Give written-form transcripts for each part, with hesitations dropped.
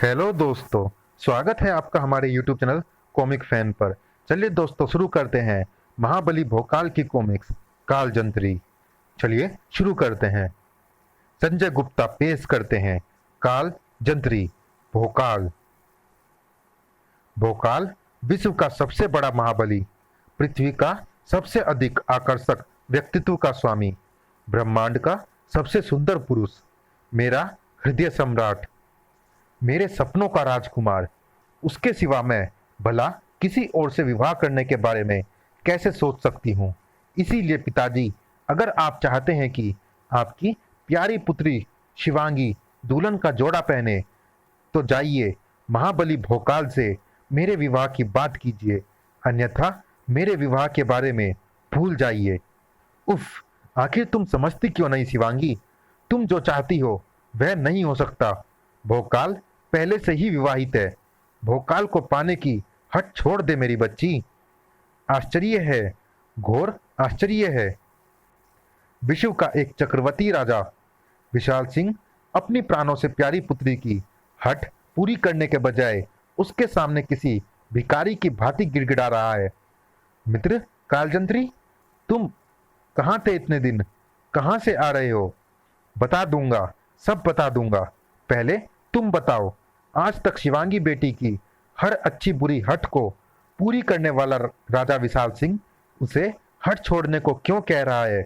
Hello दोस्तों, स्वागत है आपका हमारे YouTube चैनल कॉमिक फैन पर। चलिए दोस्तों, शुरू करते हैं महाबली भोकाल की कॉमिक्स कालजंत्री। चलिए शुरू करते हैं। संजय गुप्ता पेश करते हैं कालजंत्री। भोकाल। भोकाल विश्व का सबसे बड़ा महाबली, पृथ्वी का सबसे अधिक आकर्षक व्यक्तित्व का स्वामी, ब्रह्मांड का सबसे सुंदर पुरुष, मेरा हृदय सम्राट, मेरे सपनों का राजकुमार। उसके सिवा मैं भला किसी और से विवाह करने के बारे में कैसे सोच सकती हूँ। इसीलिए पिताजी, अगर आप चाहते हैं कि आपकी प्यारी पुत्री शिवांगी दुल्हन का जोड़ा पहने, तो जाइए महाबली भोकाल से मेरे विवाह की बात कीजिए, अन्यथा मेरे विवाह के बारे में भूल जाइए। उफ, आखिर तुम समझती क्यों नहीं शिवांगी? तुम जो चाहती हो वह नहीं हो सकता। भोकाल पहले से ही विवाहित है। भोकाल को पाने की हट छोड़ दे मेरी बच्ची। आश्चर्य है, घोर आश्चर्य है। विश्व का एक चक्रवर्ती राजा विशाल सिंह अपनी प्राणों से प्यारी पुत्री की हट पूरी करने के बजाय उसके सामने किसी भिखारी की भांति गिड़गिड़ा रहा है। मित्र कालजंत्री, तुम कहाँ थे इतने दिन? कहाँ से आ रहे हो? बता दूंगा, सब बता दूंगा। पहले तुम बताओ, आज तक शिवांगी बेटी की हर अच्छी बुरी हट को पूरी करने वाला राजा विशाल सिंह उसे हट छोड़ने को क्यों कह रहा है?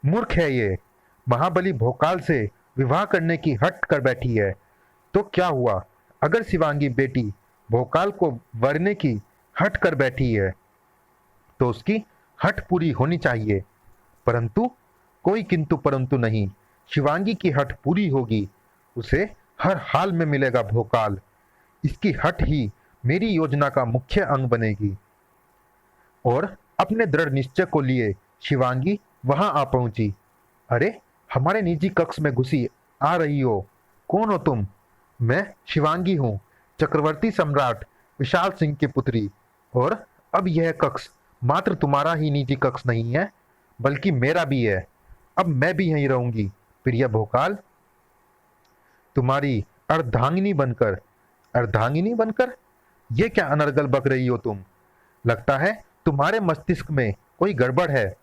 मूर्ख है ये। महाबली भोकाल से विवाह करने की हट कर बैठी है। तो क्या हुआ अगर शिवांगी बेटी भोकाल को वरने की हट कर बैठी है, तो उसकी हट पूरी होनी चाहिए। परंतु कोई किंतु परंतु नहीं, शिवांगी की हट पूरी होगी। उसे हर हाल में मिलेगा भोकाल। इसकी हट ही मेरी योजना का मुख्य अंग बनेगी। और अपने दृढ़ निश्चय को लिए शिवांगी वहां आ पहुंची। अरे, हमारे निजी कक्ष में घुसी आ रही हो? कौन हो तुम? मैं शिवांगी हूँ, चक्रवर्ती सम्राट विशाल सिंह की पुत्री। और अब यह कक्ष मात्र तुम्हारा ही निजी कक्ष नहीं है, बल्कि मेरा भी है। अब मैं भी यहीं रहूंगी प्रिय भोकाल, तुम्हारी अर्धांगिनी बनकर। अर्धांगिनी बनकर? ये क्या अनर्गल बक रही हो तुम? लगता है तुम्हारे मस्तिष्क में कोई गड़बड़ है।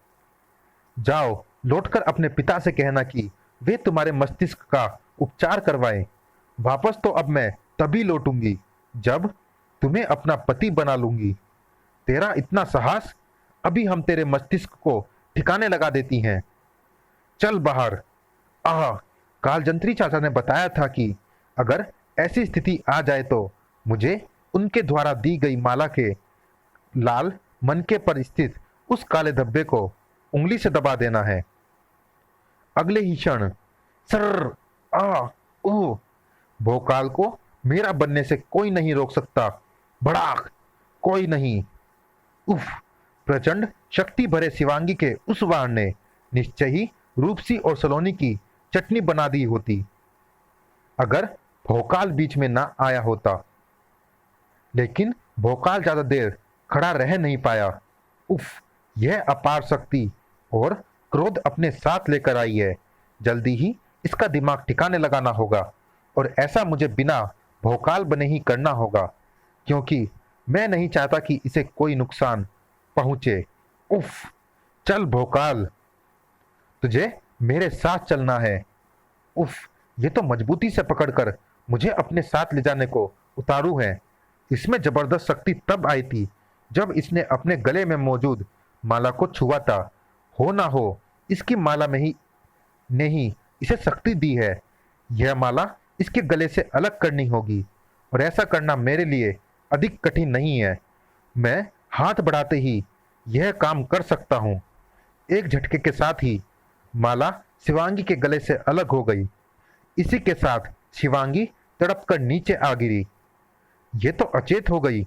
जाओ, लौटकर अपने पिता से कहना कि वे तुम्हारे मस्तिष्क का उपचार करवाएं। वापस तो अब मैं तभी लौटूंगी जब तुम्हें अपना पति बना लूंगी। तेरा इतना साहस? अभी हम तेरे मस्तिष्क को ठिकाने लगा देती हैं। चल बाहर। आह, कालजंत्री चाचा ने बताया था कि अगर ऐसी स्थिति आ जाए तो मुझे उनके द्वारा दी गई माला के लाल मनके पर स्थित उस काले धब्बे को उंगली से दबा देना है। अगले ही क्षण सर आ ओह, भोकाल को मेरा बनने से कोई नहीं रोक सकता। भड़ाक, कोई नहीं। उफ, प्रचंड शक्ति भरे शिवांगी के उस वार ने निश्चय ही रूपसी और सलोनी की चटनी बना दी होती, अगर भोकाल बीच में ना आया होता। लेकिन भोकाल ज्यादा देर खड़ा रह नहीं पाया। उफ, यह अपार शक्ति और क्रोध अपने साथ लेकर आई है। जल्दी ही इसका दिमाग ठिकाने लगाना होगा, और ऐसा मुझे बिना भोकाल बने ही करना होगा, क्योंकि मैं नहीं चाहता कि इसे कोई नुकसान पहुंचे। उफ, चल भोकाल, तुझे मेरे साथ चलना है। उफ, ये तो मजबूती से पकड़कर मुझे अपने साथ ले जाने को उतारू है। इसमें जबरदस्त शक्ति तब आई थी जब इसने अपने गले में मौजूद माला को छुआ था। हो ना हो, इसकी माला में ही ने ही इसे शक्ति दी है। यह माला इसके गले से अलग करनी होगी, और ऐसा करना मेरे लिए अधिक कठिन नहीं है। मैं हाथ बढ़ाते ही यह काम कर सकता हूँ। एक झटके के साथ ही माला शिवांगी के गले से अलग हो गई। इसी के साथ शिवांगी तड़प कर नीचे आ गिरी। ये तो अचेत हो गई।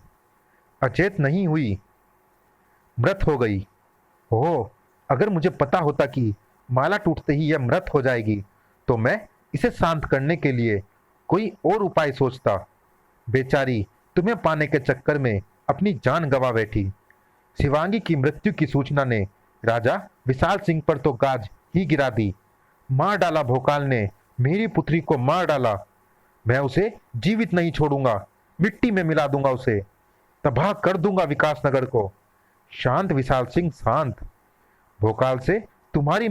अचेत नहीं हुई, मृत हो गई। ओह, अगर मुझे पता होता कि माला टूटते ही यह मृत हो जाएगी, तो मैं इसे शांत करने के लिए कोई और उपाय सोचता। बेचारी तुम्हें पाने के चक्कर में अपनी जान गंवा बैठी। शिवांगी की मृत्यु की सूचना ने राजा विशाल सिंह पर तो गाज ही गिरा दी। मार डाला भोकाल ने, मेरी पुत्री को मार डाला। मैं उसे जीवित नहीं छोड़ूंगा, मिट्टी में मिला दूंगा उसे, तबाह कर दूंगा विकासनगर को। शांत विशाल सिंह शांत। भोकाल से तुम्हारी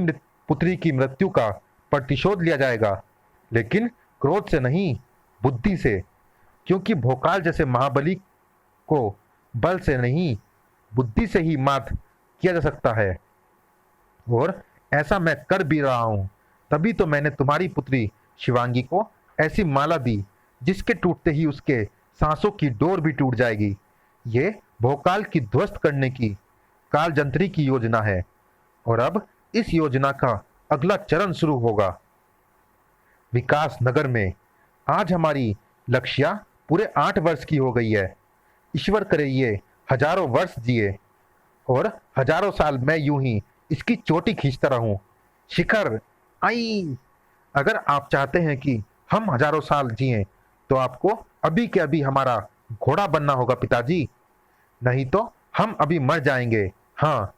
पुत्री की मृत्यु का प्रतिशोध लिया जाएगा, लेकिन क्रोध से नहीं, बुद्धि से। क्योंकि भोकाल जैसे महाबली को बल से नहीं, बुद्धि से ही मात किया जा सकता है। और ऐसा मैं कर भी रहा हूं। तभी तो मैंने तुम्हारी पुत्री शिवांगी को ऐसी माला दी जिसके टूटते ही उसके सांसों की डोर भी टूट जाएगी। ये भोकाल की ध्वस्त करने की कालजंत्री की योजना है। और अब इस योजना का अगला चरण शुरू होगा। विकास नगर में आज हमारी लक्ष्या पूरे 8 वर्ष की हो गई है। ईश्वर करे ये हजारों वर्ष जिए और हजारों साल मैं यूं ही इसकी चोटी खींचता रहूं। शिखर आई। अगर आप चाहते हैं कि हम हजारों साल जिएं, तो आपको अभी के अभी हमारा घोड़ा बनना होगा पिताजी, नहीं तो हम अभी मर जाएंगे। हाँ।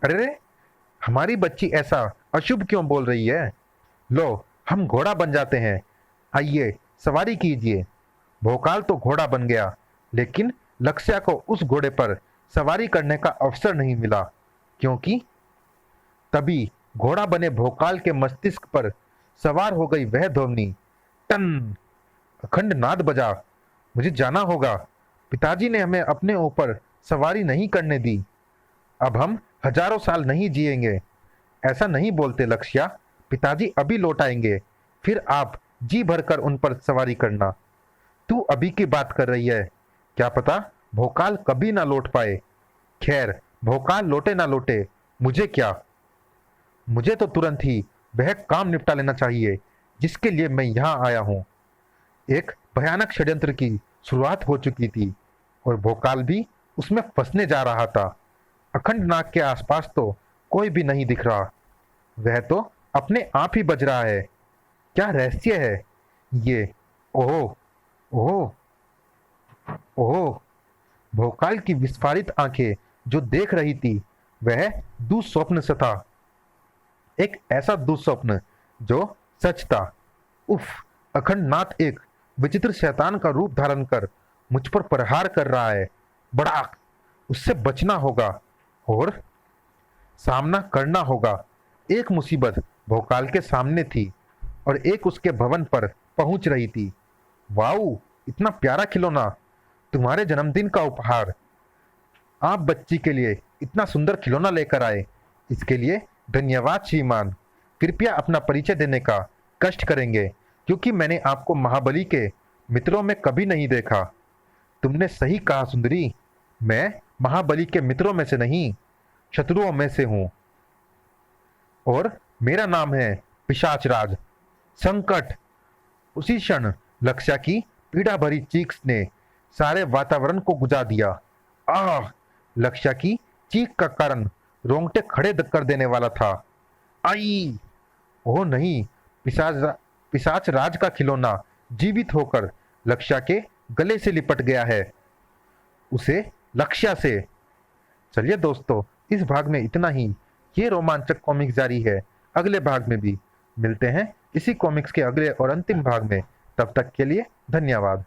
अरे, हमारी बच्ची ऐसा अशुभ क्यों बोल रही है? लो, हम घोड़ा बन जाते हैं। आइए, सवारी कीजिए। भोकाल तो घोड़ा बन गया, लेकिन लक्ष्या को उस घोड़े पर सवारी करने का अवसर नहीं मिला, क्योंकि तभी घोड़ा बने भोकाल के मस्तिष्क पर सवार हो गई वह ध्वनि। टन। अखंड नाद बजा। मुझे जाना होगा। पिताजी ने हमें अपने ऊपर सवारी नहीं करने दी। अब हम हजारों साल नहीं जिएंगे। ऐसा नहीं बोलते लक्ष्या। पिताजी अभी लौट आएंगे, फिर आप जी भरकर उन पर सवारी करना। तू अभी की बात कर रही है, क्या पता भोकाल कभी ना लौट पाए। खैर, भोकाल लौटे ना लौटे, मुझे क्या। मुझे तो तुरंत ही वह काम निपटा लेना चाहिए जिसके लिए मैं यहाँ आया हूँ। एक भयानक षड्यंत्र की शुरुआत हो चुकी थी और भोकाल भी उसमें फंसने जा रहा था। अखंड नाग के आसपास तो कोई भी नहीं दिख रहा। वह तो अपने आप ही बज रहा है। क्या रहस्य है ये? ओह, ओह, ओह। भोकाल की विस्फारित आंखें जो देख रही थी, वह दुस्वप्न सा था। एक ऐसा दुस्वप्न जो सच था। उफ। अखंडनाथ एक विचित्र शैतान का रूप धारण कर मुझ पर प्रहार कर रहा है। बड़ा, उससे बचना होगा और सामना करना होगा। एक मुसीबत भोकाल के सामने थी और एक उसके भवन पर पहुंच रही थी। वाऊ, इतना प्यारा खिलौना, तुम्हारे जन्मदिन का उपहार। आप बच्ची के लिए इतना सुंदर खिलौना लेकर आए, इसके लिए धन्यवाद श्रीमान। कृपया अपना परिचय देने का कष्ट करेंगे, क्योंकि मैंने आपको महाबली के मित्रों में कभी नहीं देखा। तुमने सही कहा सुंदरी, मैं महाबली के मित्रों में से नहीं, शत्रुओं में से हूं। और मेरा नाम है पिशाचराज। संकट। उसी क्षण लक्ष्या की पीड़ा भरी चीख ने सारे वातावरण को गुजा दिया। आह। लक्ष्या की चीख का कारण रोंगटे खड़े कर देने वाला था। आई। ओह नहीं, पिशाच राज का खिलौना जीवित होकर लक्ष्या के गले से लिपट गया है, उसे लक्ष्या से। चलिए दोस्तों, इस भाग में इतना ही। ये रोमांचक कॉमिक्स जारी है अगले भाग में भी। मिलते हैं इसी कॉमिक्स के अगले और अंतिम भाग में। तब तक के लिए धन्यवाद।